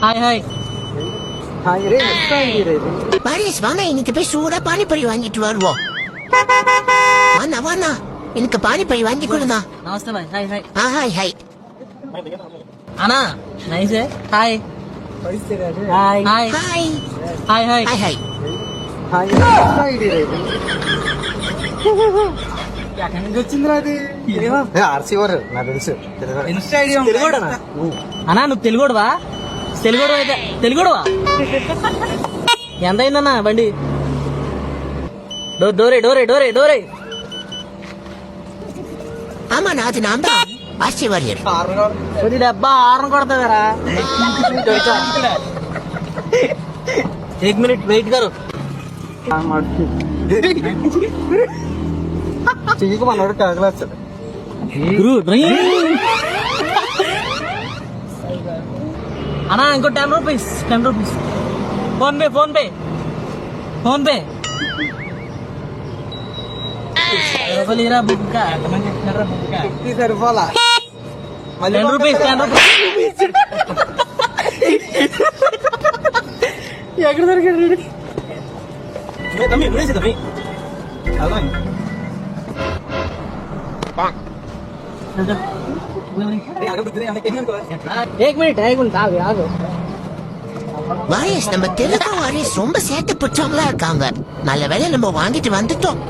Hi hi. Paris வாங்க, இன்னைக்கு போய் சூடா பானிபூரி வாங்கிட்டு வருவோம். வாண்ணா வாண்ணா, எனக்கு பானிபூரி வாங்கி கொடுண்ணா. నమస్తే bye. Hi hi. Hi hi. అన్నా nice. Hi hi hi hi hi hi. Hi hi. ఎక్కడి నుంచి వచ్చిందిరా అది? ఆర్సీ వారు నాకు తెలుసు. ఇన్స్టా ఐడి అన్నా, నువ్వు తెలుగుడువా? తెలుగుడు అయితే తెలుగుడువా? ఎంత అయిందన్నా బండి? డోరే డోరే డోరే డోరే. ஆமாண்ணா, அது நான் தான் ஆர்சி வாரியர். కొద్ది డబ్బా ఆరం కొడతారా? एक मिनट वेट करो. చెయ్యికి మనోడు కాగలేస్తాడు. గురు అన్నా, ఇంకో 10 rupees. 10 rupees. Phone pay phone pay phone pay. బుక్క సరిపోలా. 10 రూపీస్ 10 రూపీస్. ఎక్కడ దొరికాడు? एक मिनट ஆகு. வாரியஸ், நம்ம தெலுங்கு வாரியஸ் ரொம்ப சேட்டு பிடிச்சவங்களா இருக்காங்க. நல்ல வேளை நம்ம வாங்கிட்டு வந்துட்டோம்.